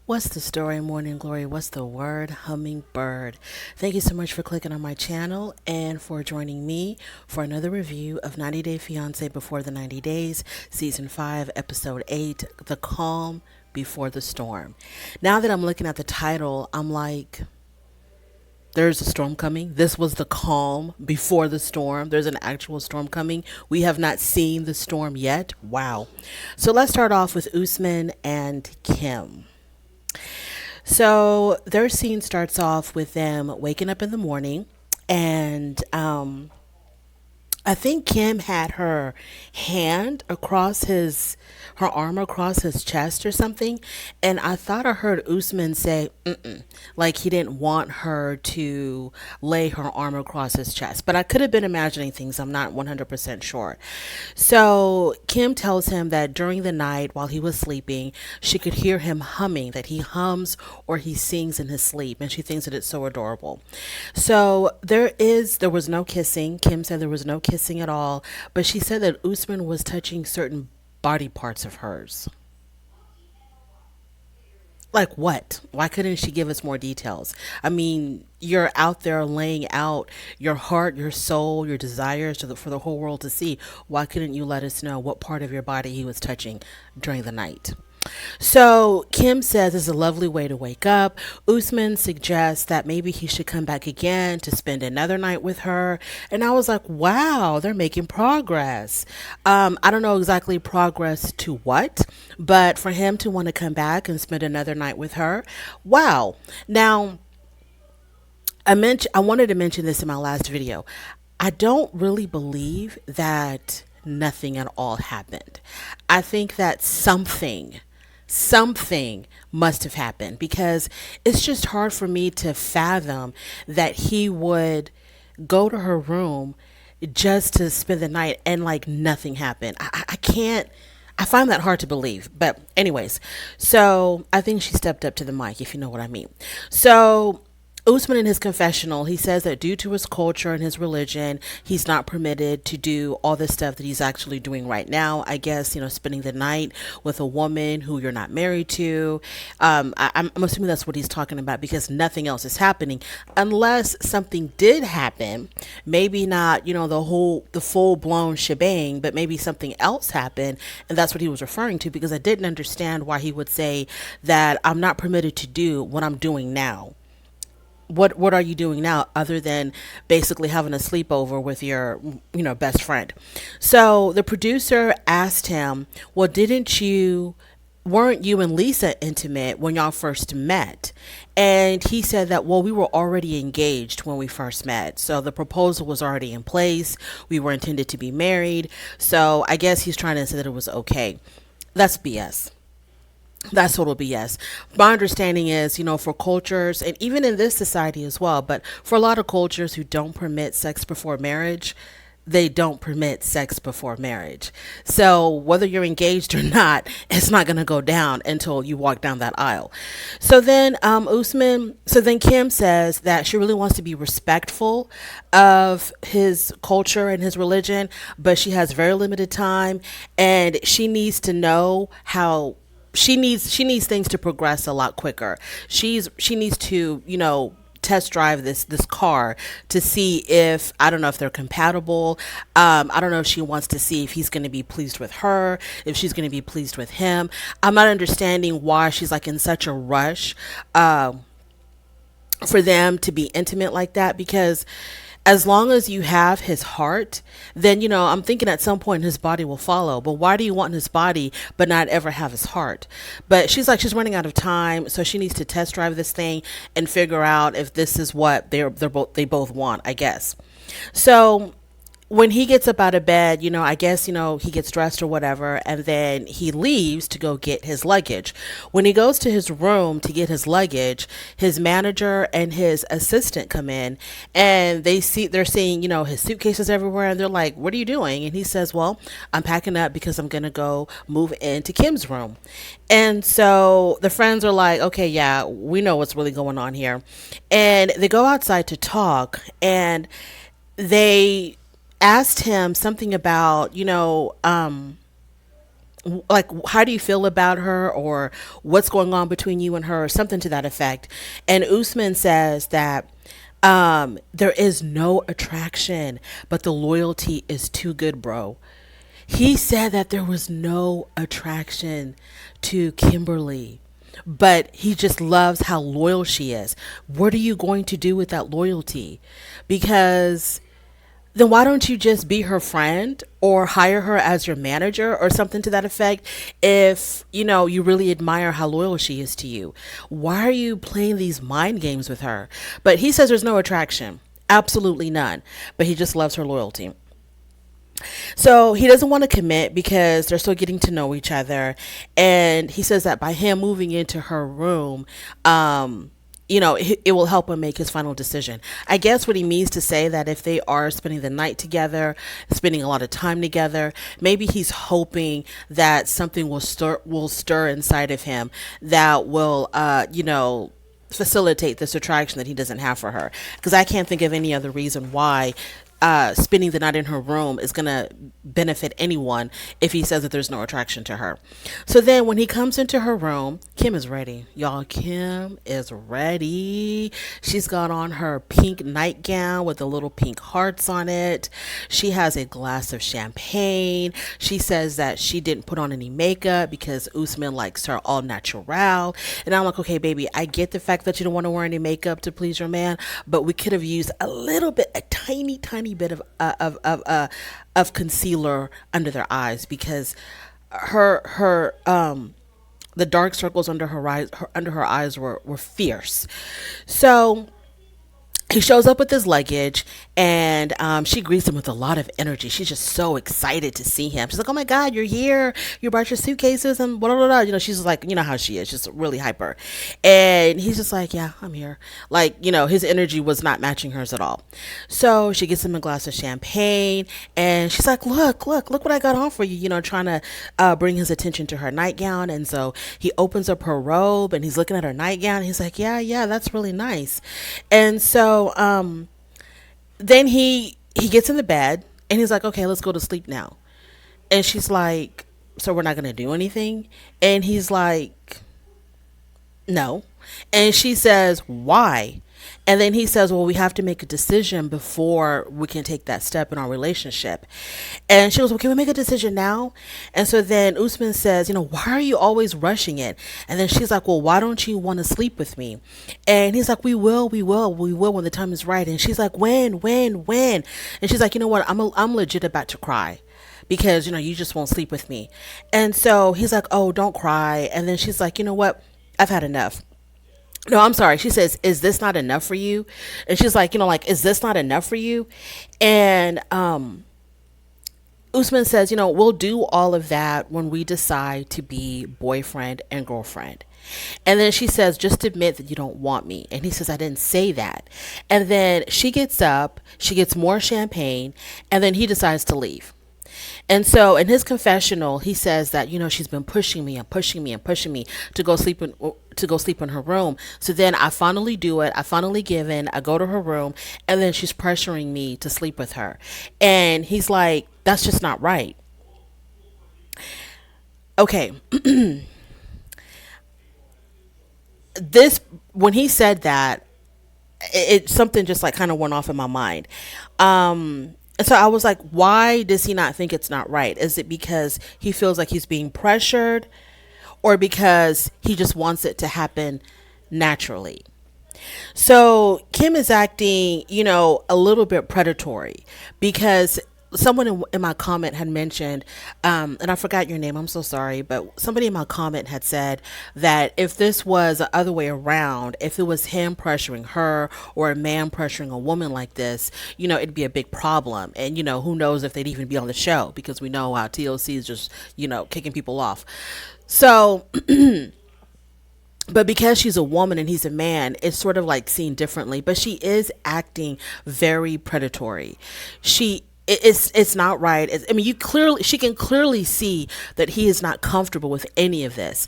What's the story, Morning Glory? What's the word? Hummingbird. Thank you so much for clicking on my channel and for joining me for another review of 90 Day Fiancé Before the 90 Days, Season 5, Episode 8, The Calm Before the Storm. Now that I'm looking at the title, I'm like, there's a storm coming. This was the calm before the storm. There's an actual storm coming. We have not seen the storm yet. Wow. So let's start off with Usman and Kim. So their scene starts off with them waking up in the morning, and I think Kim had her arm across his chest or something. And I thought I heard Usman say, mm-mm, like he didn't want her to lay her arm across his chest. But I could have been imagining things. I'm not 100% sure. So Kim tells him that during the night while he was sleeping, she could hear him humming, that he hums or he sings in his sleep. And she thinks that it's so adorable. So there was no kissing. Kim said there was no kissing at all, but she said that Usman was touching certain body parts of hers. Like what? Why couldn't she give us more details? I mean, you're out there laying out your heart, your soul, your desires for the whole world to see. Why couldn't you let us know what part of your body he was touching during the night? So Kim says it's a lovely way to wake up. Usman suggests that maybe he should come back again to spend another night with her. And I was like, wow, they're making progress. I don't know exactly progress to what, but for him to want to come back and spend another night with her, wow. Now, I wanted to mention this in my last video. I don't really believe that nothing at all happened. I think that something must have happened, because it's just hard for me to fathom that he would go to her room just to spend the night and like nothing happened. I can't. I find that hard to believe. But anyways, so I think she stepped up to the mic, if you know what I mean. So Usman, in his confessional, he says that due to his culture and his religion, he's not permitted to do all the stuff that he's actually doing right now. I guess, spending the night with a woman who you're not married to. I'm assuming that's what he's talking about, because nothing else is happening unless something did happen. Maybe not, the full blown shebang, but maybe something else happened. And that's what he was referring to, because I didn't understand why he would say that I'm not permitted to do what I'm doing now. What are you doing now other than basically having a sleepover with your best friend? So the producer asked him, well, weren't you and Lisa intimate when y'all first met? And he said that, well, we were already engaged when we first met, so the proposal was already in place, we were intended to be married. So I guess he's trying to say that it was okay. That's BS. That's total BS. My understanding is, for cultures, and even in this society as well, but for a lot of cultures who don't permit sex before marriage, they don't permit sex before marriage. So whether you're engaged or not, it's not going to go down until you walk down that aisle. So then Kim says that she really wants to be respectful of his culture and his religion, but she has very limited time, and she needs to know how she needs things to progress a lot quicker. She needs to, test drive this car to see if, I don't know if they're compatible. I don't know if she wants to see if he's going to be pleased with her, if she's going to be pleased with him. I'm not understanding why she's like in such a rush for them to be intimate like that, because as long as you have his heart, then, I'm thinking at some point his body will follow. But why do you want his body but not ever have his heart? But she's running out of time, so she needs to test drive this thing and figure out if this is what they both want, I guess. So when he gets up out of bed, I guess, he gets dressed or whatever, and then he leaves to go get his luggage. When he goes to his room to get his luggage, his manager and his assistant come in, and they're seeing, his suitcases everywhere, and they're like, what are you doing? And he says, well, I'm packing up because I'm going to go move into Kim's room. And so the friends are like, okay, yeah, we know what's really going on here. And they go outside to talk, and they asked him something about, like, how do you feel about her, or what's going on between you and her, or something to that effect. And Usman says that there is no attraction, but the loyalty is too good, bro. He said that there was no attraction to Kimberly, but he just loves how loyal she is. What are you going to do with that loyalty? Because then why don't you just be her friend or hire her as your manager or something to that effect, if you really admire how loyal she is to you? Why are you playing these mind games with her? But he says there's no attraction, absolutely none, but he just loves her loyalty. So he doesn't want to commit because they're still getting to know each other. And he says that by him moving into her room, it will help him make his final decision. I guess what he means to say that if they are spending the night together, spending a lot of time together, maybe he's hoping that something will stir inside of him that will, facilitate this attraction that he doesn't have for her. Because I can't think of any other reason why spending the night in her room is going to benefit anyone if he says that there's no attraction to her. So then when he comes into her room, Kim is ready. Y'all, Kim is ready. She's got on her pink nightgown with the little pink hearts on it. She has a glass of champagne. She says that she didn't put on any makeup because Usman likes her all natural. And I'm like, okay, baby, I get the fact that you don't want to wear any makeup to please your man, but we could have used a little bit, a tiny bit of concealer under their eyes, because her the dark circles under her eyes were fierce. So he shows up with his luggage, and she greets him with a lot of energy. She's just so excited to see him. She's like, "Oh my God, you're here! You brought your suitcases and blah blah blah." She's just like, how she is, just really hyper. And he's just like, "Yeah, I'm here." Like, his energy was not matching hers at all. So she gets him a glass of champagne, and she's like, "Look what I got on for you." Trying to bring his attention to her nightgown. And so he opens up her robe, and he's looking at her nightgown. And he's like, "Yeah, that's really nice." And so then he gets in the bed, and he's like, "Okay, let's go to sleep now." And she's like, "So we're not going to do anything?" And he's like, "No." And she says, "Why?" And then he says, "Well, we have to make a decision before we can take that step in our relationship." And she goes, "Well, can we make a decision now?" And so then Usman says, "Why are you always rushing it?" And then she's like, "Well, why don't you want to sleep with me?" And he's like, we will when the time is right." And she's like, when? And she's like, "You know what? I'm legit about to cry, because you just won't sleep with me." And so he's like, "Oh, don't cry." And then she's like, "You know what? I've had enough." No, I'm sorry. She says, "Is this not enough for you?" And she's like, "Is this not enough for you?" And Usman says, "We'll do all of that when we decide to be boyfriend and girlfriend." And then she says, "Just admit that you don't want me." And he says, "I didn't say that." And then she gets up, she gets more champagne, and then he decides to leave. And so in his confessional, he says that, she's been pushing me and pushing me and pushing me to go sleep in her room. So then I finally do it. I finally give in. I go to her room, and then she's pressuring me to sleep with her. And he's like, "That's just not right." Okay. When he said that, something just like kind of went off in my mind. And so I was like, why does he not think it's not right? Is it because he feels like he's being pressured, or because he just wants it to happen naturally? So Kim is acting, a little bit predatory, because someone in my comment had mentioned, and I forgot your name, I'm so sorry, but somebody in my comment had said that if this was the other way around, if it was him pressuring her or a man pressuring a woman like this, it'd be a big problem. And, who knows if they'd even be on the show, because we know how TLC is just, kicking people off. So, but because she's a woman and he's a man, it's sort of like seen differently. But she is acting very predatory. It's not right. She can clearly see that he is not comfortable with any of this.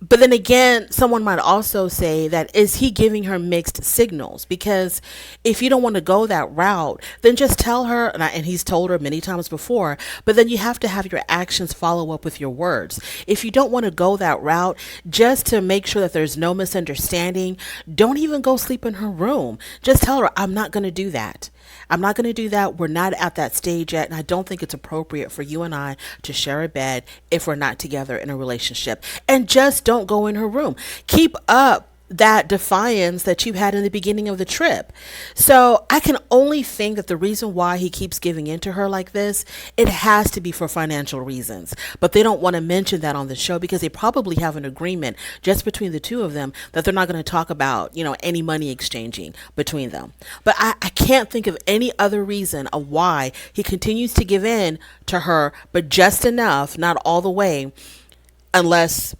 But then again, someone might also say that is he giving her mixed signals? Because if you don't want to go that route, then just tell her, and he's told her many times before, but then you have to have your actions follow up with your words. If you don't want to go that route, just to make sure that there's no misunderstanding, don't even go sleep in her room. Just tell her, I'm not going to do that. I'm not going to do that. We're not at that stage yet. And I don't think it's appropriate for you and I to share a bed if we're not together in a relationship. And just don't go in her room. Keep up that defiance that you had in the beginning of the trip. So I can only think that the reason why he keeps giving in to her like this, it has to be for financial reasons. But they don't want to mention that on the show because they probably have an agreement just between the two of them that they're not going to talk about, any money exchanging between them. But I can't think of any other reason of why he continues to give in to her, but just enough, not all the way, unless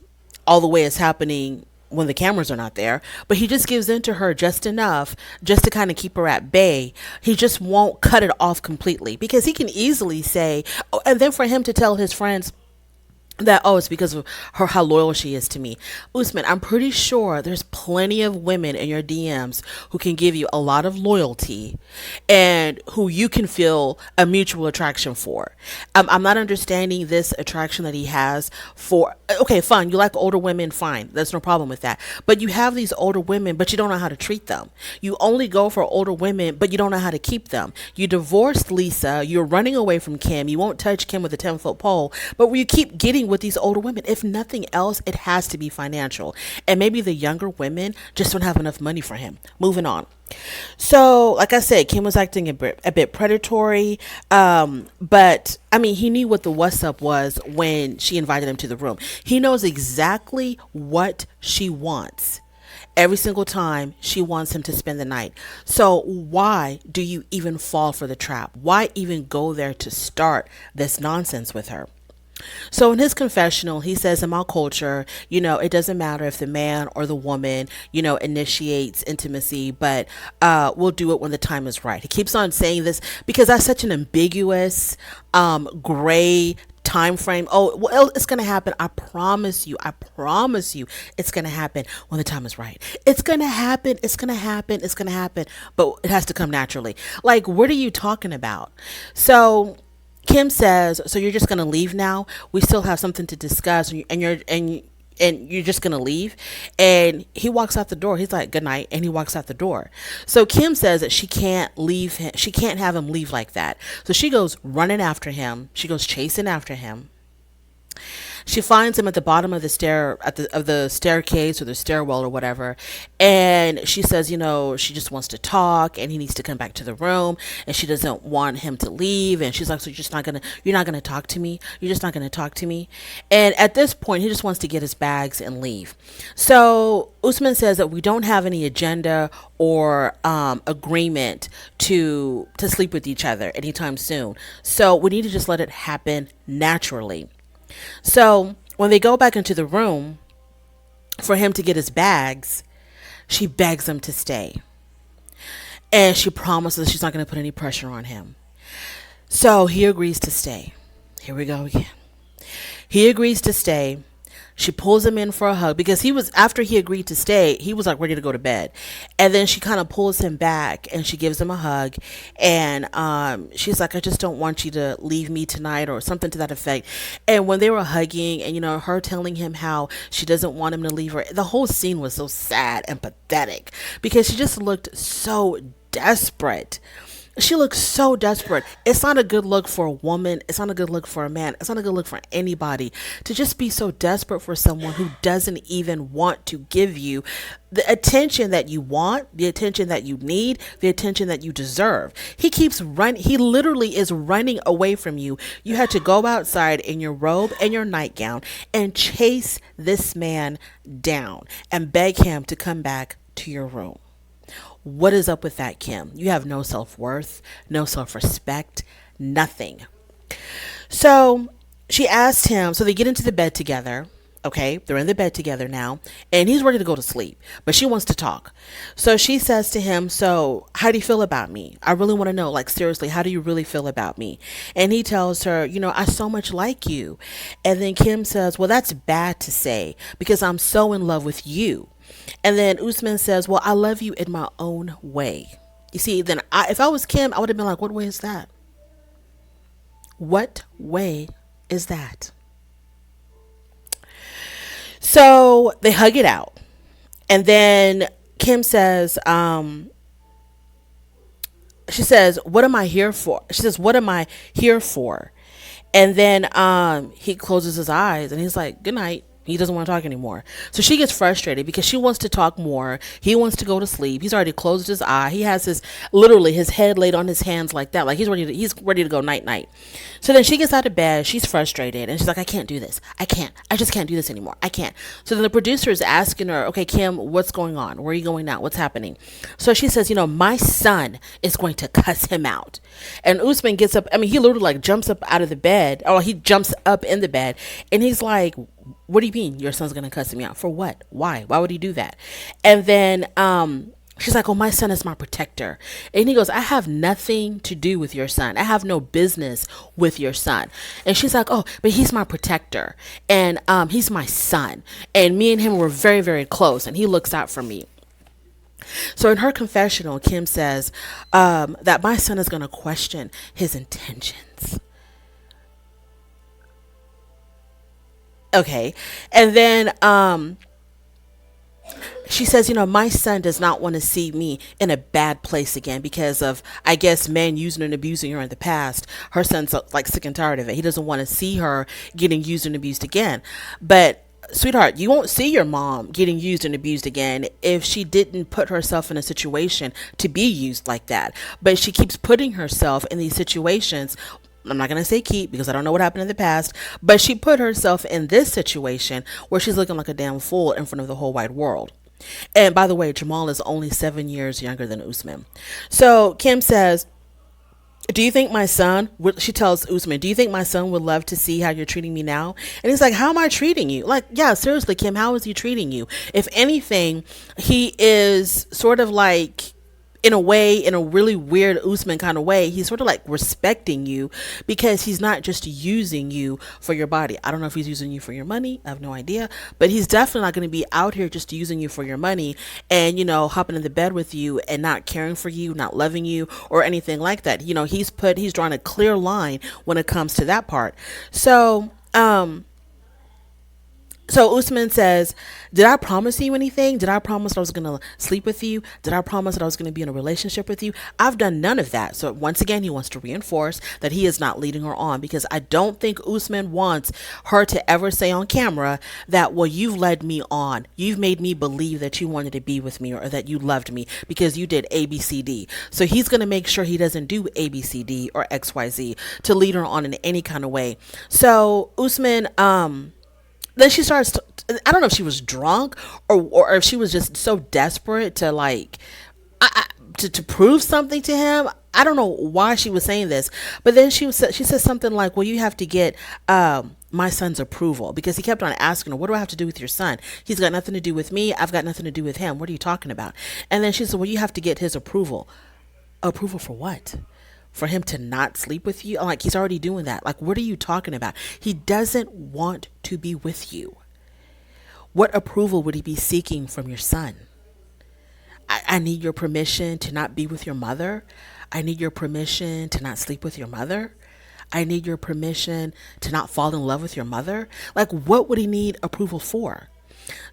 all the way is happening when the cameras are not there, but he just gives in to her just enough just to kind of keep her at bay. He just won't cut it off completely because he can easily say, oh, and then for him to tell his friends that, oh, it's because of her, how loyal she is to me. Usman, I'm pretty sure there's plenty of women in your DMs who can give you a lot of loyalty and who you can feel a mutual attraction for. I'm not understanding this attraction that he has for, okay, fine. You like older women, fine. There's no problem with that. But you have these older women, but you don't know how to treat them. You only go for older women, but you don't know how to keep them. You divorced Lisa. You're running away from Kim. You won't touch Kim with a 10-foot pole, but you keep getting with these older women. If nothing else, it has to be financial. And maybe the younger women just don't have enough money for him. Moving on. So, like I said, Kim was acting a bit predatory. But I mean, he knew what the what's up was when she invited him to the room. He knows exactly what she wants. Every single time she wants him to spend the night. So why do you even fall for the trap? Why even go there to start this nonsense with her? So in his confessional, he says, in my culture, it doesn't matter if the man or the woman, initiates intimacy, but we'll do it when the time is right. He keeps on saying this because that's such an ambiguous, gray time frame. Oh, well, it's going to happen. I promise you, it's going to happen when the time is right. It's going to happen. It's going to happen. It's going to happen. But it has to come naturally. Like, what are you talking about? So Kim says, so you're just going to leave now? We still have something to discuss, and you're just going to leave? And he walks out the door. He's like, good night. And he walks out the door. So Kim says that she can't leave him. She can't have him leave like that. So she goes running after him. She goes chasing after him. She finds him at the bottom of the staircase or the stairwell or whatever, and she says, she just wants to talk, and he needs to come back to the room, and she doesn't want him to leave, and she's like, so you're not gonna talk to me? You're just not gonna talk to me? And at this point, he just wants to get his bags and leave. So Usman says that we don't have any agenda or agreement to sleep with each other anytime soon. So we need to just let it happen naturally. So when they go back into the room for him to get his bags, she begs him to stay. And she promises she's not going to put any pressure on him. So he agrees to stay. Here we go again. He agrees to stay. She pulls him in for a hug because after he agreed to stay, he was like ready to go to bed. And then she kind of pulls him back and she gives him a hug. And she's like, I just don't want you to leave me tonight, or something to that effect. And when they were hugging and, her telling him how she doesn't want him to leave her, the whole scene was so sad and pathetic because she just looked so desperate. She looks so desperate. It's not a good look for a woman. It's not a good look for a man. It's not a good look for anybody to just be so desperate for someone who doesn't even want to give you the attention that you want, the attention that you need, the attention that you deserve. He keeps running. He literally is running away from you. You had to go outside in your robe and your nightgown and chase this man down and beg him to come back to your room. What is up with that, Kim? You have no self-worth, no self-respect, nothing. So she asked him, so they get into the bed together. Okay, they're in the bed together now, and he's ready to go to sleep, but she wants to talk. So she says to him, "So, how do you feel about me? I really want to know, like, seriously, how do you really feel about me?" And he tells her, "I so much like you." And then Kim says, "Well, that's bad to say because I'm so in love with you." And then Usman says, "Well, I love you in my own way." You see, then if I was Kim, I would have been like, "What way is that? What way is that?" So they hug it out. And then Kim says, she says, "What am I here for?" She says, "What am I here for?" And then he closes his eyes and he's like, "Good night." He doesn't want to talk anymore. So she gets frustrated because she wants to talk more. He wants to go to sleep. He's already closed his eye. He has literally his head laid on his hands like that. Like he's ready to go night night. So then she gets out of bed. She's frustrated and she's like, "I can't do this. I can't. I just can't do this anymore. I can't." So then the producer is asking her, "Okay, Kim, what's going on? Where are you going now? What's happening?" So she says, "My son is going to cuss him out." And Usman gets up. I mean, he literally like jumps up out of the bed. Or he jumps up in the bed and he's like, "What do you mean your son's gonna cuss me out? For what? Why would he do that?" And then she's like, "Oh, my son is my protector." And he goes, "I have nothing to do with your son. I have no business with your son." And she's like, "Oh, but he's my protector and he's my son, and me and him were very, very close, and he looks out for me." So in her confessional, Kim says that my son is going to question his intentions. Okay. And then she says, "My son does not want to see me in a bad place again because of, I guess, men using and abusing her in the past. Her son's like sick and tired of it. He doesn't want to see her getting used and abused again." But sweetheart, you won't see your mom getting used and abused again if she didn't put herself in a situation to be used like that. But she keeps putting herself in these situations. I'm not going to say keep because I don't know what happened in the past, but she put herself in this situation where she's looking like a damn fool in front of the whole wide world. And by the way, Jamal is only 7 years younger than Usman. So Kim says, "Do you think my son would," she tells Usman, "Do you think my son would love to see how you're treating me now?" And he's like, "How am I treating you?" Like, yeah, seriously, Kim, how is he treating you? If anything, he is sort of like, in a way, in a really weird Usman kind of way, he's sort of like respecting you because he's not just using you for your body. I don't know if he's using you for your money. I have no idea. But he's definitely not going to be out here just using you for your money and, hopping in the bed with you and not caring for you, not loving you or anything like that. He's drawn a clear line when it comes to that part. So Usman says, "Did I promise you anything? Did I promise that I was going to sleep with you? Did I promise that I was going to be in a relationship with you? I've done none of that." So once again, he wants to reinforce that he is not leading her on because I don't think Usman wants her to ever say on camera that, "Well, you've led me on. You've made me believe that you wanted to be with me or that you loved me because you did ABCD." So he's going to make sure he doesn't do ABCD or XYZ to lead her on in any kind of way. So Usman, then she starts I don't know if she was drunk or if she was just so desperate to like to prove something to him. I don't know why she was saying this, but then she said something like, "Well, you have to get my son's approval," because he kept on asking her, "What do I have to do with your son? He's got nothing to do with me. I've got nothing to do with him. What are you talking about?" And then she said, "Well, you have to get his approval." Approval for what? For him to not sleep with you? Like, he's already doing that. Like, what are you talking about? He doesn't want to be with you. What approval would he be seeking from your son? I need your permission to not be with your mother. I need your permission to not sleep with your mother. I need your permission to not fall in love with your mother. Like, what would he need approval for?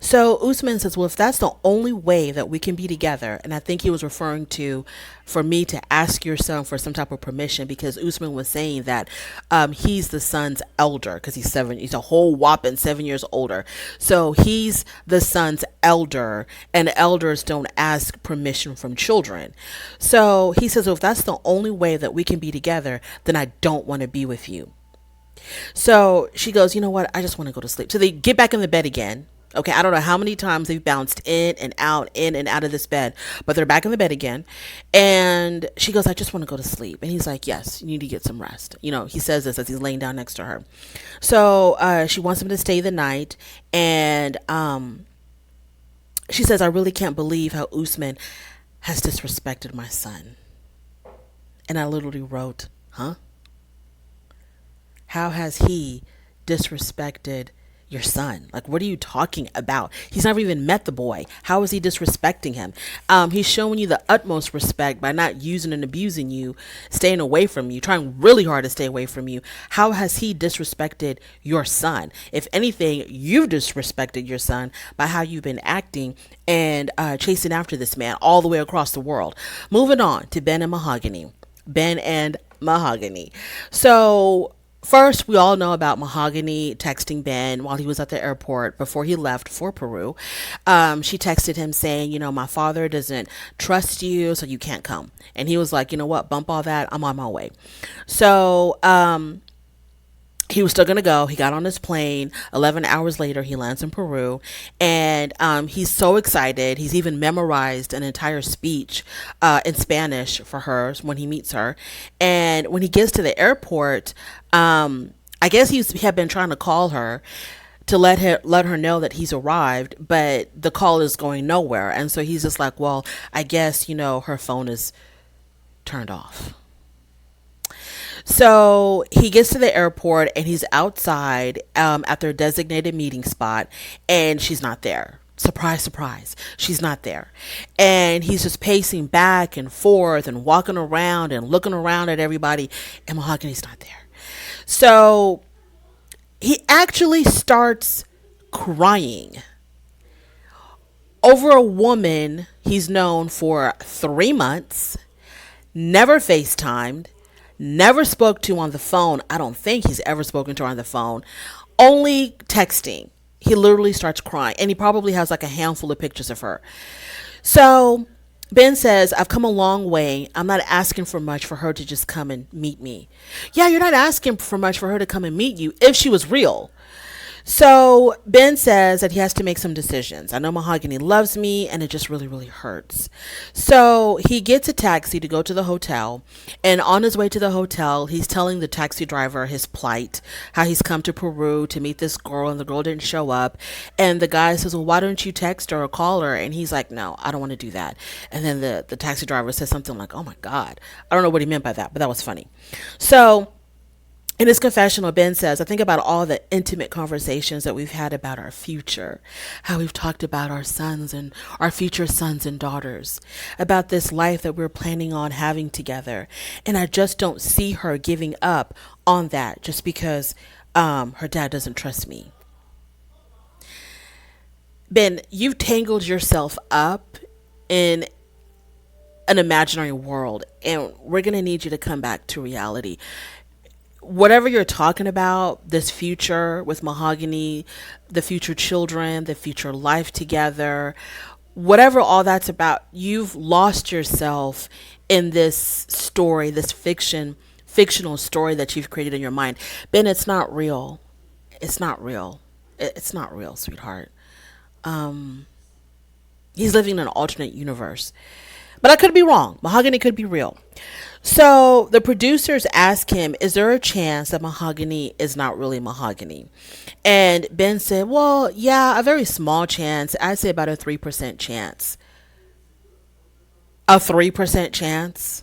So Usman says, "Well, if that's the only way that we can be together," and I think he was referring to for me to ask your son for some type of permission because Usman was saying that he's the son's elder because he's a whole whopping 7 years older. So he's the son's elder and elders don't ask permission from children. So he says, "Well, if that's the only way that we can be together, then I don't want to be with you." So she goes, "You know what? I just want to go to sleep." So they get back in the bed again. Okay, I don't know how many times they've bounced in and out of this bed, but they're back in the bed again. And she goes, I just want to go to sleep. And he's like, yes, you need to get some rest. He says this as he's laying down next to her. So she wants him to stay the night. And she says, I really can't believe how Usman has disrespected my son. And I literally wrote, huh? How has he disrespected your son? Like, what are you talking about? He's never even met the boy. How is he disrespecting him? He's showing you the utmost respect by not using and abusing you, staying away from you, trying really hard to stay away from you. How has he disrespected your son? If anything, you've disrespected your son by how you've been acting and chasing after this man all the way across the world. Moving on to Ben and Mahogany. Ben and Mahogany. So first, we all know about Mahogany texting Ben while he was at the airport before he left for Peru. She texted him saying, my father doesn't trust you, so you can't come. And he was like, you know what, bump all that. I'm on my way. So he was still going to go. He got on his plane. 11 hours later, he lands in Peru. And he's so excited. He's even memorized an entire speech in Spanish for her when he meets her. And when he gets to the airport, I guess he had been trying to call her to let her know that he's arrived, but the call is going nowhere. And so he's just like, well, I guess, her phone is turned off. So he gets to the airport and he's outside at their designated meeting spot, and she's not there. Surprise, surprise. She's not there. And he's just pacing back and forth and walking around and looking around at everybody, and Mahogany's not there. So he actually starts crying over a woman he's known for 3 months, never FaceTimed, never spoke to on the phone. I don't think he's ever spoken to her on the phone. Only texting. He literally starts crying. And he probably has like a handful of pictures of her. So Ben says, I've come a long way. I'm not asking for much for her to just come and meet me. Yeah, you're not asking for much for her to come and meet you if she was real. So Ben says that he has to make some decisions. I know Mahogany loves me and it just really, really hurts. So he gets a taxi to go to the hotel. And on his way to the hotel, he's telling the taxi driver his plight, how he's come to Peru to meet this girl and the girl didn't show up. And the guy says, well, why don't you text her or call her? And he's like, no, I don't want to do that. And then the taxi driver says something like, oh my God. I don't know what he meant by that, but that was funny. So in his confessional, Ben says, I think about all the intimate conversations that we've had about our future, how we've talked about our sons and our future sons and daughters, about this life that we're planning on having together. And I just don't see her giving up on that just because her dad doesn't trust me. Ben, you've tangled yourself up in an imaginary world, and we're going to need you to come back to reality. Whatever you're talking about, this future with Mahogany, the future children, the future life together, whatever all that's about, you've lost yourself in this story, this fictional story that you've created in your mind. Ben, it's not real. It's not real. It's not real, sweetheart. He's living in an alternate universe. But I could be wrong. Mahogany could be real. So the producers ask him, is there a chance that Mahogany is not really Mahogany? And Ben said, well, yeah, a very small chance. I'd say about a 3% chance. A 3% chance?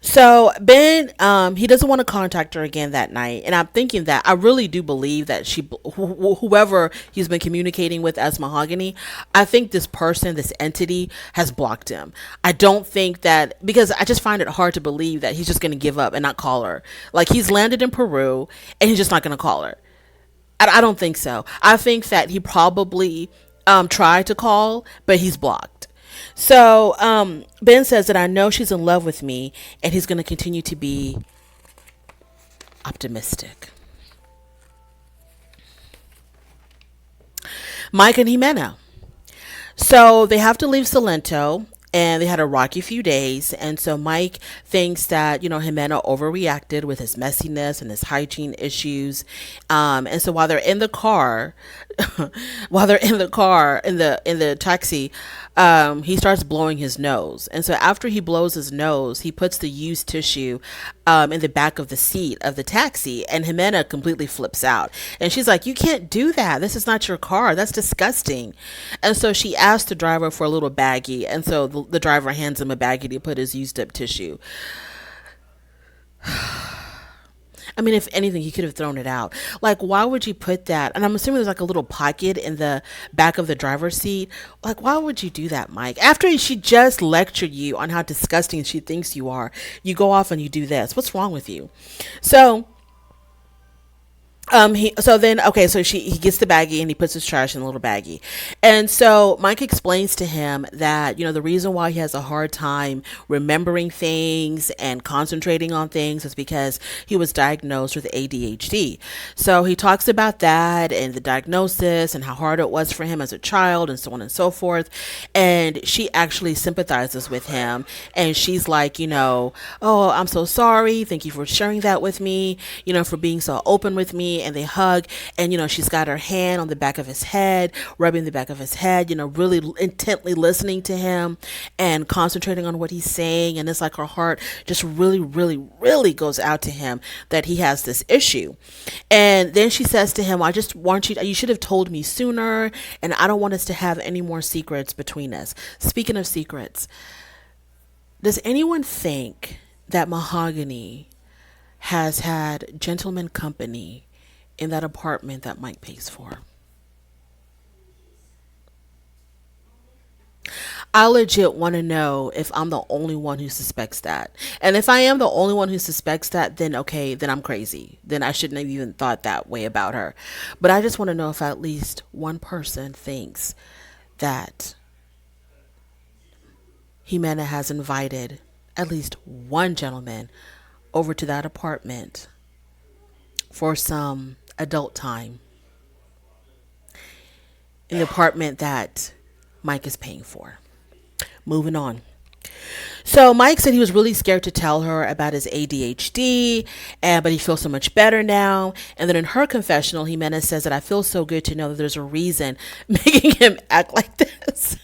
So Ben, he doesn't want to contact her again that night. And I'm thinking that I really do believe that whoever he's been communicating with as Mahogany, I think this person, this entity has blocked him. I don't think that, because I just find it hard to believe that he's just going to give up and not call her. Like, he's landed in Peru and he's just not going to call her. I don't think so. I think that he probably tried to call, but he's blocked. So Ben says that I know she's in love with me and he's going to continue to be optimistic. Mike and Jimena. So they have to leave Salento and they had a rocky few days. And so Mike thinks that, Jimena overreacted with his messiness and his hygiene issues. And so while they're in the car, while they're in the car, in the taxi, he starts blowing his nose. And so after he blows his nose, he puts the used tissue in the back of the seat of the taxi, and Jimena completely flips out. And she's like, "You can't do that. This is not your car. That's disgusting." And so she asks the driver for a little baggie, and so the driver hands him a baggie to put his used up tissue. I mean, if anything, he could have thrown it out. Like, why would you put that? And I'm assuming there's like a little pocket in the back of the driver's seat. Like, why would you do that, Mike? After she just lectured you on how disgusting she thinks you are, you go off and you do this. What's wrong with you? So he gets the baggie and he puts his trash in the little baggie. And so Mike explains to him that, the reason why he has a hard time remembering things and concentrating on things is because he was diagnosed with ADHD. So he talks about that and the diagnosis and how hard it was for him as a child and so on and so forth. And she actually sympathizes with him, and she's like, "Oh, I'm so sorry. Thank you for sharing that with me, for being so open with me." And they hug, and she's got her hand on the back of his head, rubbing the back of his head, really intently listening to him and concentrating on what he's saying. And it's like her heart just really, really, really goes out to him that he has this issue. And then she says to him, "I just want you should have told me sooner, and I don't want us to have any more secrets between us." Speaking of secrets, does anyone think that Mahogany has had gentleman company in that apartment that Mike pays for? I legit want to know if I'm the only one who suspects that. And if I am the only one who suspects that, then okay, then I'm crazy. Then I shouldn't have even thought that way about her. But I just want to know if at least one person thinks that Jimena has invited at least one gentleman over to that apartment for some adult time in the apartment that Mike is paying for. Moving on. So Mike said he was really scared to tell her about his ADHD, but he feels so much better now. And then in her confessional, Jimena says that, "I feel so good to know that there's a reason making him act like this."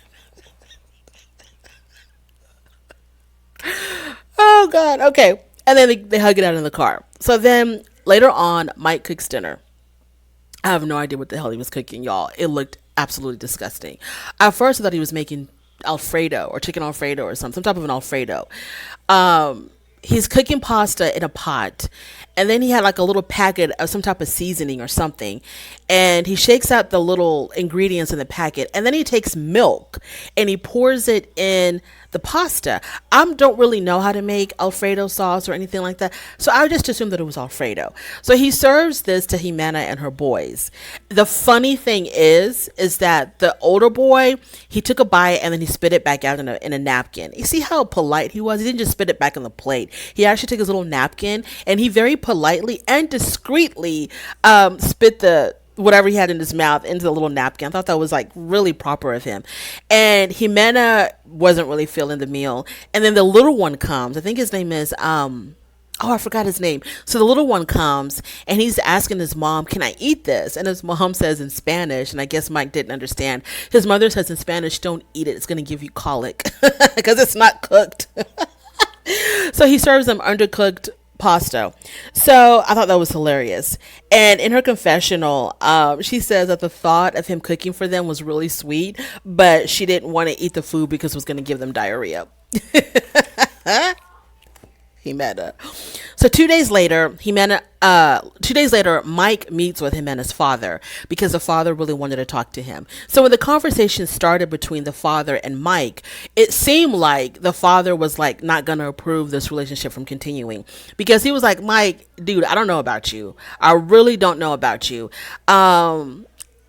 Oh God. Okay. And then they hug it out in the car. So then later on, Mike cooks dinner. I have no idea what the hell he was cooking, y'all. It looked absolutely disgusting. At first, I thought he was making Alfredo or chicken Alfredo or some type of an Alfredo. He's cooking pasta in a pot, and then he had like a little packet of some type of seasoning or something, and he shakes out the little ingredients in the packet, and then he takes milk and he pours it in the pasta. I don't really know how to make Alfredo sauce or anything like that, so I just assumed that it was Alfredo. So he serves this to Jimena and her boys. The funny thing is that the older boy, he took a bite and then he spit it back out in a napkin. You see how polite he was? He didn't just spit it back in the plate. He actually took his little napkin and he very politely and discreetly spit the whatever he had in his mouth into the little napkin. I thought that was like really proper of him. And Jimena wasn't really feeling the meal. And then the little one comes. I think his name is I forgot his name. So the little one comes and he's asking his mom, "Can I eat this?" And his mom says in Spanish, and I guess Mike didn't understand. His mother says in Spanish, "Don't eat it. It's going to give you colic," because it's not cooked. So he serves them undercooked pasta. So I thought that was hilarious. And in her confessional, she says that the thought of him cooking for them was really sweet, but she didn't want to eat the food because it was going to give them diarrhea. Jimena. So 2 days later, Mike meets with Jimena's father because the father really wanted to talk to him. So when the conversation started between the father and Mike, it seemed like the father was like not going to approve this relationship from continuing, because he was like, "Mike, dude, I don't know about you. I really don't know about you.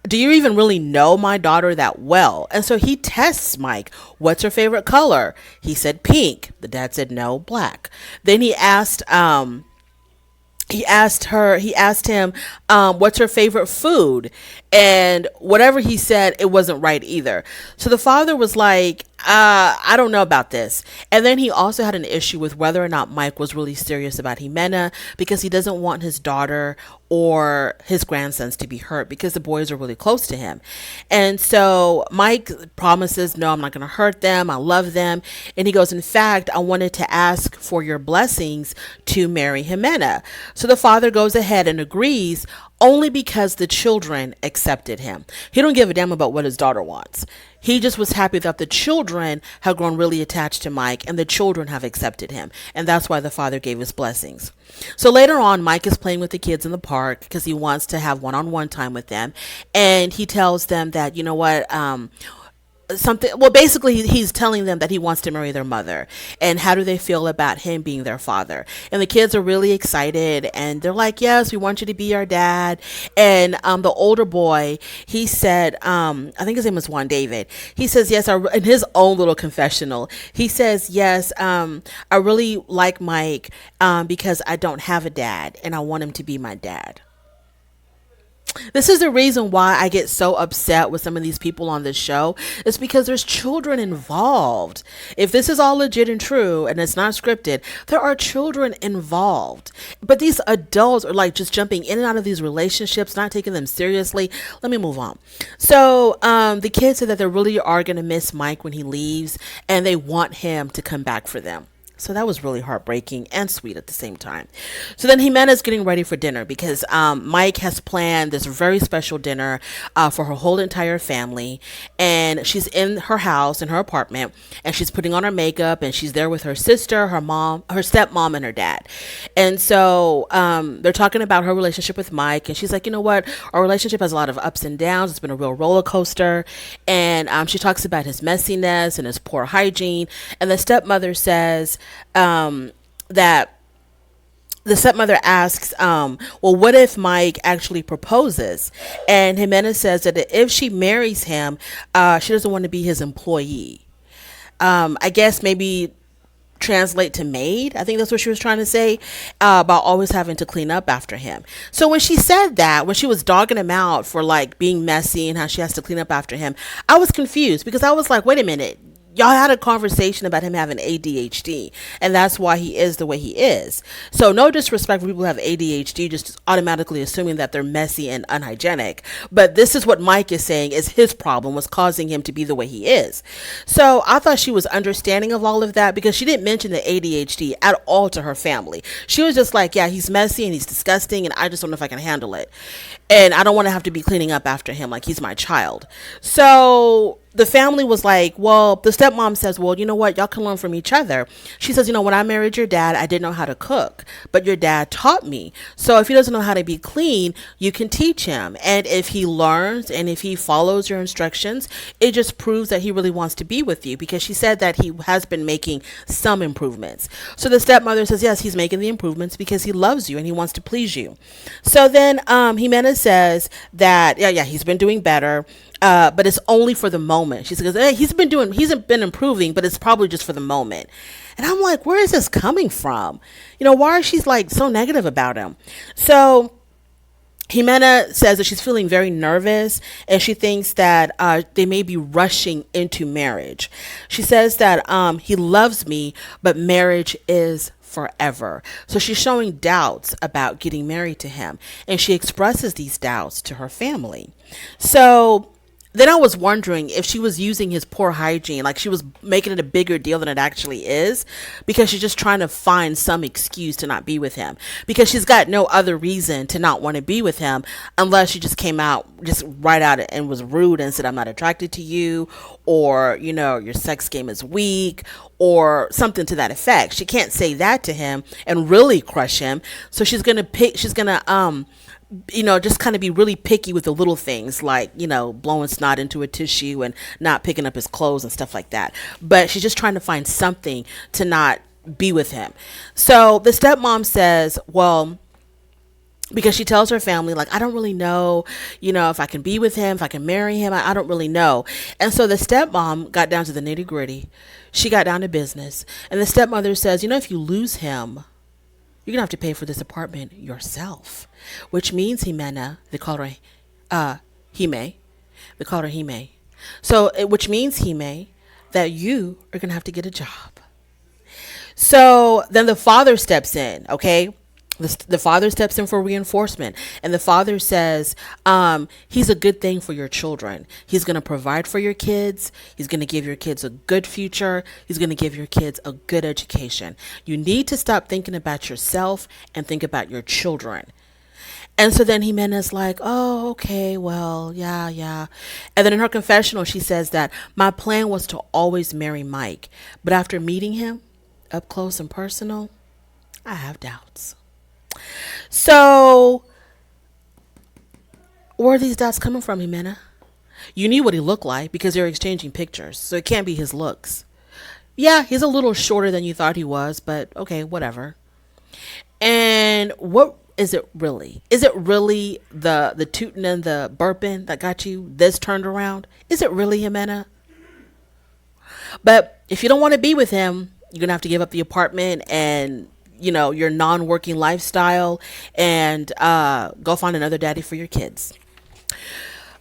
Do you even really know my daughter that well?" And so he tests Mike. "What's her favorite color?" He said pink. The dad said no, black. Then he asked him, "What's her favorite food?" And whatever he said, it wasn't right either. So the father was like, I don't know about this. And then he also had an issue with whether or not Mike was really serious about Jimena, because he doesn't want his daughter or his grandsons to be hurt because the boys are really close to him. And so Mike promises, no, I'm not going to hurt them. I love them. And he goes, in fact, I wanted to ask for your blessings to marry Jimena. So the father goes ahead and agrees, only because the children accepted him. He don't give a damn about what his daughter wants. He just was happy that the children have grown really attached to Mike and the children have accepted him. And that's why the father gave his blessings. So later on, Mike is playing with the kids in the park because he wants to have one-on-one time with them. And he tells them that, you know what, something, well, basically he's telling them that he wants to marry their mother, and how do they feel about him being their father. And the kids are really excited, and they're like, yes, we want you to be our dad. And the older boy, he said, I think his name was Juan David, he says, yes, in his own little confessional, he says, yes, I really like Mike because I don't have a dad and I want him to be my dad. This is the reason why I get so upset with some of these people on this show. It's because there's children involved. If this is all legit and true and it's not scripted, there are children involved. But these adults are like just jumping in and out of these relationships, not taking them seriously. Let me move on. So the kids said that they really are going to miss Mike when he leaves, and they want him to come back for them. So that was really heartbreaking and sweet at the same time. So then Jimena's getting ready for dinner because Mike has planned this very special dinner for her whole entire family. And she's in her house, in her apartment, and she's putting on her makeup, and she's there with her sister, her mom, her stepmom, and her dad. And so they're talking about her relationship with Mike. And she's like, you know what? Our relationship has a lot of ups and downs. It's been a real roller coaster. And she talks about his messiness and his poor hygiene. And the stepmother says, that the stepmother asks, well, what if Mike actually proposes? And Jimena says that if she marries him, she doesn't want to be his employee. I guess maybe translate to maid. I think that's what she was trying to say, about always having to clean up after him. So when she said that, when she was dogging him out for like being messy and how she has to clean up after him, I was confused because I was like, wait a minute. Y'all had a conversation about him having ADHD, and that's why he is the way he is. So no disrespect for people who have ADHD, just automatically assuming that they're messy and unhygienic. But this is what Mike is saying is his problem, was causing him to be the way he is. So I thought she was understanding of all of that because she didn't mention the ADHD at all to her family. She was just like, yeah, he's messy and he's disgusting, and I just don't know if I can handle it. And I don't want to have to be cleaning up after him like he's my child. So the family was like, well, the stepmom says, well, you know what? Y'all can learn from each other. She says, you know, when I married your dad, I didn't know how to cook, but your dad taught me. So if he doesn't know how to be clean, you can teach him. And if he learns and if he follows your instructions, it just proves that he really wants to be with you, because she said that he has been making some improvements. So the stepmother says, yes, he's making the improvements because he loves you and he wants to please you. So then Jimena says that, yeah, he's been doing better. But it's only for the moment. She says, hey, he's been improving, but it's probably just for the moment. And I'm like, where is this coming from? You know, why is she like so negative about him? So Jimena says that she's feeling very nervous, and she thinks that they may be rushing into marriage. She says that he loves me, but marriage is forever. So she's showing doubts about getting married to him, and she expresses these doubts to her family. So then I was wondering if she was using his poor hygiene, like she was making it a bigger deal than it actually is, because she's just trying to find some excuse to not be with him, because she's got no other reason to not want to be with him unless she just came out just right out and was rude and said, I'm not attracted to you, or, you know, your sex game is weak, or something to that effect. She can't say that to him and really crush him. So she's going to you know, just kind of be really picky with the little things, like, you know, blowing snot into a tissue and not picking up his clothes and stuff like that. But she's just trying to find something to not be with him. So the stepmom says, well, because she tells her family, like, I don't really know, you know, if I can be with him, if I can marry him. I don't really know. And so the stepmom got down to the nitty gritty. She got down to business. And the stepmother says, you know, if you lose him, you're going to have to pay for this apartment yourself, which means Jimena, they call her Jime. They call her Jime. So, which means Jime, that you are going to have to get a job. So then the father steps in, okay? The father steps in for reinforcement, and the father says, he's a good thing for your children. He's going to provide for your kids. He's going to give your kids a good future. He's going to give your kids a good education. You need to stop thinking about yourself and think about your children. And so then Jimena's like, oh, okay, well, yeah, yeah. And then in her confessional, she says that my plan was to always marry Mike. But after meeting him up close and personal, I have doubts. So where are these doubts coming from, Jimena? You knew what he looked like because they were exchanging pictures. So it can't be his looks. Yeah, he's a little shorter than you thought he was, but okay, whatever. And what is it really? Is it really the tooting and the burping that got you this turned around? Is it really Jimena? But if you don't want to be with him, you're gonna have to give up the apartment and your non-working lifestyle and go find another daddy for your kids.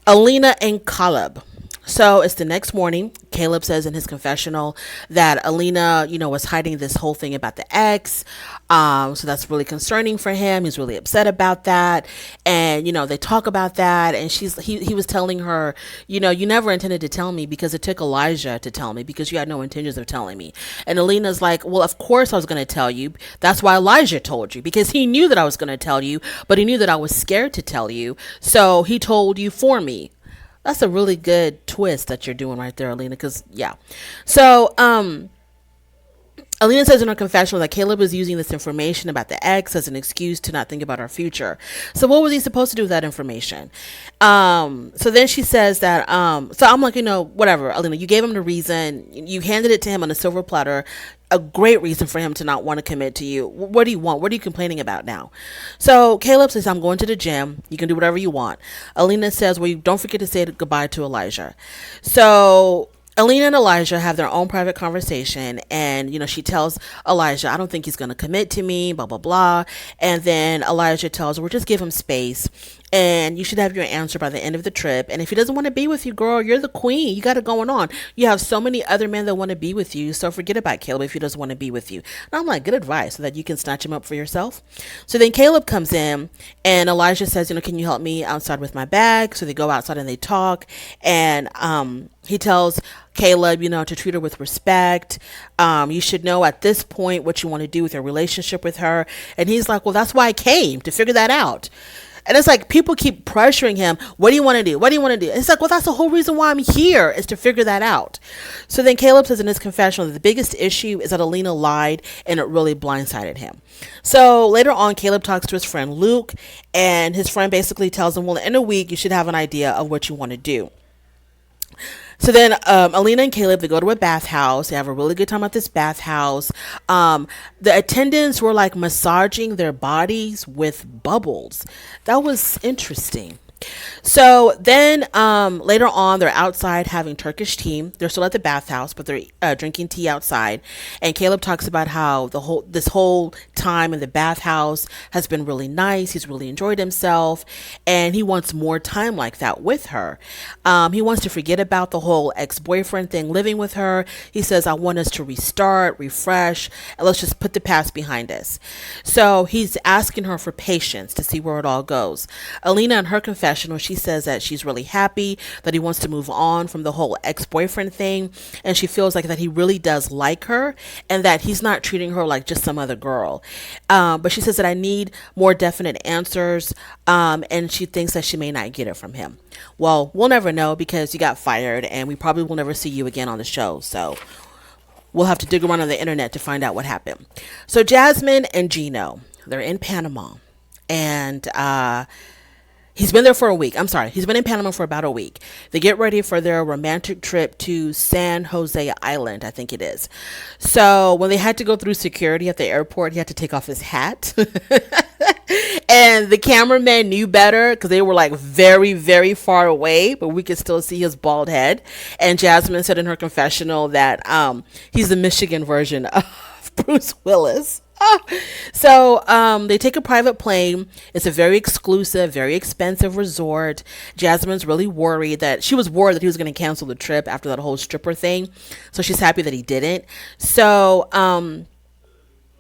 Alina and Caleb. So it's the next morning. Caleb says in his confessional that Alina, was hiding this whole thing about the ex. So that's really concerning for him. He's really upset about that. And, they talk about that. And he was telling her, you never intended to tell me because it took Elijah to tell me because you had no intentions of telling me. And Alina's like, well, of course I was going to tell you. That's why Elijah told you, because he knew that I was going to tell you, but he knew that I was scared to tell you. So he told you for me. That's a really good twist that you're doing right there, Alina, because, yeah. So, Alina says in her confessional that Caleb was using this information about the ex as an excuse to not think about our future. So what was he supposed to do with that information? So then she says that, so I'm like, whatever, Alina, you gave him the reason. You handed it to him on a silver platter. A great reason for him to not want to commit to you. What do you want? What are you complaining about now? So Caleb says, I'm going to the gym. You can do whatever you want. Alina says, well, don't forget to say goodbye to Elijah. So Alina and Elijah have their own private conversation, and she tells Elijah, I don't think he's going to commit to me, blah blah blah. And then Elijah tells her, well, just give him space, and you should have your answer by the end of the trip. And if he doesn't want to be with you, girl, you're the queen. You got it going on. You have so many other men that want to be with you, so forget about Caleb if he doesn't want to be with you. And I'm like, good advice, so that you can snatch him up for yourself. So then Caleb comes in, and Elijah says, can you help me outside with my bag? So they go outside and they talk, and he tells Caleb, to treat her with respect. You should know at this point what you want to do with your relationship with her. And he's like, well, that's why I came, to figure that out. And it's like people keep pressuring him. What do you want to do? What do you want to do? And it's like, well, that's the whole reason why I'm here, is to figure that out. So then Caleb says in his confessional that the biggest issue is that Alina lied and it really blindsided him. So later on, Caleb talks to his friend Luke, and his friend basically tells him, well, in a week, you should have an idea of what you want to do. So then Alina and Caleb, they go to a bathhouse. They have a really good time at this bathhouse. The attendants were like massaging their bodies with bubbles. That was interesting. So then later on, they're outside having Turkish tea. They're still at the bathhouse, but they're drinking tea outside. And Caleb talks about how this whole time in the bathhouse has been really nice. He's really enjoyed himself, and he wants more time like that with her. He wants to forget about the whole ex-boyfriend thing, living with her. He says, I want us to restart, refresh, and let's just put the past behind us. So he's asking her for patience to see where it all goes. Alina, in her confessional, she says that she's really happy, that he wants to move on from the whole ex-boyfriend thing, and she feels like that he really does like her, and that he's not treating her like just some other girl. But she says that I need more definite answers, and she thinks that she may not get it from him. Well, we'll never know, because you got fired, and we probably will never see you again on the show, so we'll have to dig around on the internet to find out what happened. So Jasmine and Gino, they're in Panama, and he's been there for a week. I'm sorry. He's been in Panama for about a week. They get ready for their romantic trip to San Jose Island, I think it is. So when they had to go through security at the airport, he had to take off his hat. And the cameraman knew better, because they were like very, very far away, but we could still see his bald head. And Jasmine said in her confessional that he's the Michigan version of Bruce Willis. So they take a private plane. It's a very exclusive, very expensive resort. Jasmine's really worried that he was going to cancel the trip after that whole stripper thing. So she's happy that he didn't. So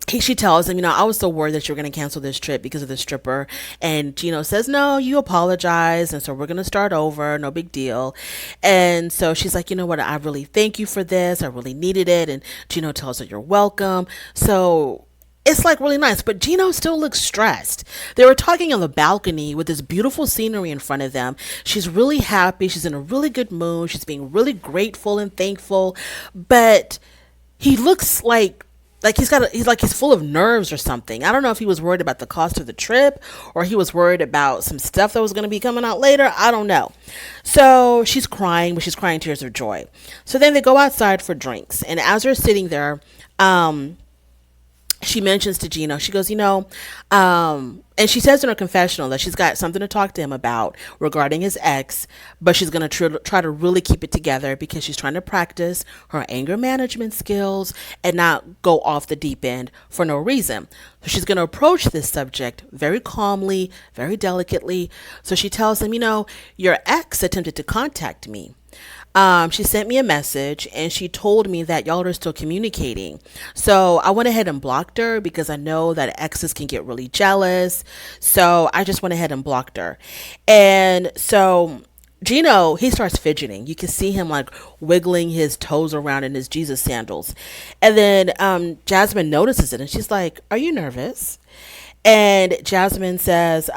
she tells him, I was so worried that you were going to cancel this trip because of the stripper. And Gino says, no, you apologize. And so we're going to start over. No big deal. And so she's like, you know what? I really thank you for this. I really needed it. And Gino tells her, you're welcome. So it's like really nice, but Gino still looks stressed. They were talking on the balcony with this beautiful scenery in front of them. She's really happy. She's in a really good mood. She's being really grateful and thankful, but he looks like he's full of nerves or something. I don't know if he was worried about the cost of the trip or he was worried about some stuff that was going to be coming out later. I don't know. So she's crying, but she's crying tears of joy. So then they go outside for drinks, and as they're sitting there, she mentions to Gino, she goes, and she says in her confessional that she's got something to talk to him about regarding his ex, but she's going to try to really keep it together because she's trying to practice her anger management skills and not go off the deep end for no reason. So she's going to approach this subject very calmly, very delicately. So she tells him, your ex attempted to contact me. She sent me a message and she told me that y'all are still communicating. So I went ahead and blocked her because I know that exes can get really jealous. So I just went ahead and blocked her. And so Gino, he starts fidgeting. You can see him like wiggling his toes around in his Jesus sandals. And then Jasmine notices it and she's like, are you nervous? And Jasmine says,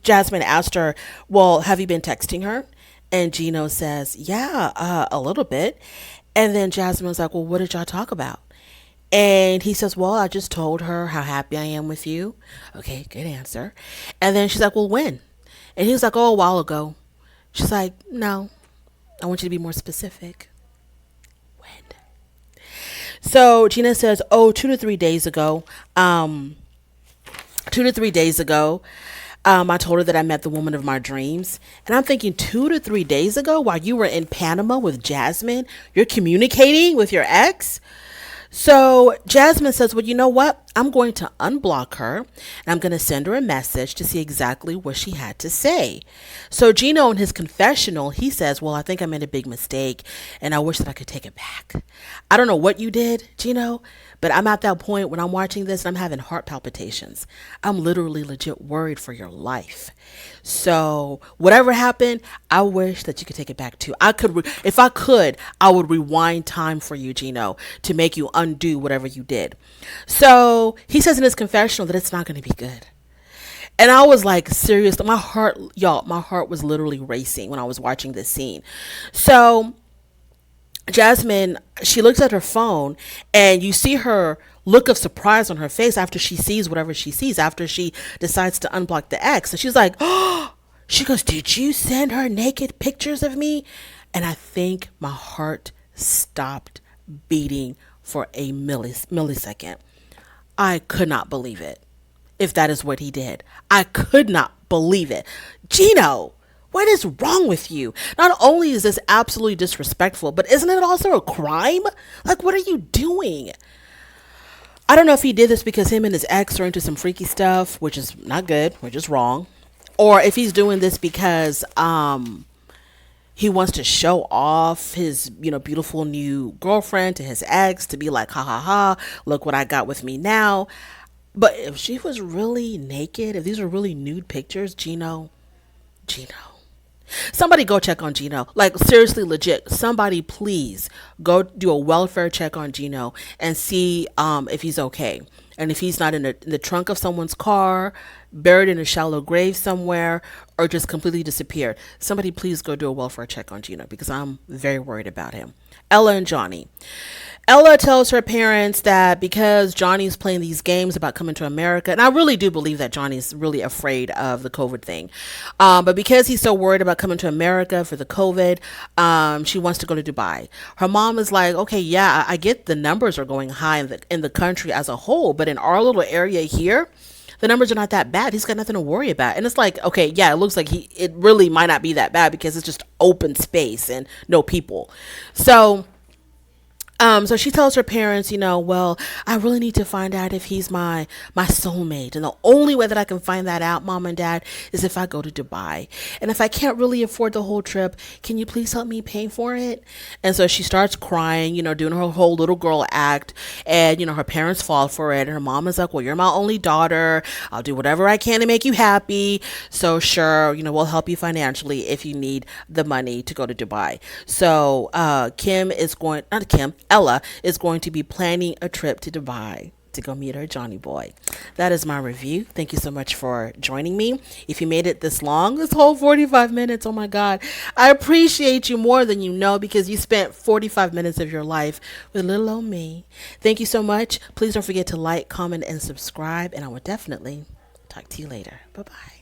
Jasmine asked her, well, have you been texting her? And Gino says, yeah, a little bit. And then Jasmine's like, well, what did y'all talk about? And he says, well, I just told her how happy I am with you. Okay, good answer. And then she's like, well, when? And he's like, oh, a while ago. She's like, no, I want you to be more specific. When? So Gina says, oh, 2 to 3 days ago. 2 to 3 days ago. I told her that I met the woman of my dreams. And I'm thinking 2 to 3 days ago while you were in Panama with Jasmine, you're communicating with your ex? So Jasmine says, well, you know what? I'm going to unblock her and I'm going to send her a message to see exactly what she had to say. So Gino in his confessional, he says, well, I think I made a big mistake and I wish that I could take it back. I don't know what you did, Gino, but I'm at that point when I'm watching this and I'm having heart palpitations. I'm literally legit worried for your life. So whatever happened, I wish that you could take it back too. If I could, I would rewind time for you, Gino, to make you undo whatever you did. So he says in his confessional that it's not going to be good. And I was like, serious, my heart was literally racing when I was watching this scene. So Jasmine, she looks at her phone and you see her look of surprise on her face after she sees whatever she sees, after she decides to unblock the ex. And she's like, oh, she goes, did you send her naked pictures of me? And I think my heart stopped beating for a millisecond. I could not believe it. If that is what he did, I could not believe it. Gino, what is wrong with you? Not only is this absolutely disrespectful, but isn't it also a crime? Like, what are you doing? I don't know if he did this because him and his ex are into some freaky stuff, which is not good, which is wrong. Or if he's doing this because he wants to show off his, beautiful new girlfriend to his ex to be like, ha ha ha, look what I got with me now. But if she was really naked, if these were really nude pictures, Gino. Somebody go check on Gino. Like, seriously, legit. Somebody please go do a welfare check on Gino and see if he's okay. And if he's not in the trunk of someone's car, buried in a shallow grave somewhere, or just completely disappeared. Somebody please go do a welfare check on Gino because I'm very worried about him. Ella and Johnny. Ella tells her parents that because Johnny's playing these games about coming to America, and I really do believe that Johnny's really afraid of the COVID thing, but because he's so worried about coming to America for the COVID, she wants to go to Dubai. Her mom is like, okay, yeah, I get the numbers are going high in the country as a whole, but in our little area here, the numbers are not that bad. He's got nothing to worry about. And it's like, okay, yeah, it looks like it really might not be that bad because it's just open space and no people. So So she tells her parents, well, I really need to find out if he's my soulmate, and the only way that I can find that out, mom and dad, is if I go to Dubai. And if I can't really afford the whole trip, can you please help me pay for it? And so she starts crying, doing her whole little girl act, and her parents fall for it. And her mom is like, well, you're my only daughter. I'll do whatever I can to make you happy. So sure, we'll help you financially if you need the money to go to Dubai. So Ella is going to be planning a trip to Dubai to go meet her Johnny boy. That is my review. Thank you so much for joining me. If you made it this long, this whole 45 minutes, oh my God, I appreciate you more than you know, because you spent 45 minutes of your life with little old me. Thank you so much. Please don't forget to like, comment, and subscribe, and I will definitely talk to you later. Bye-bye.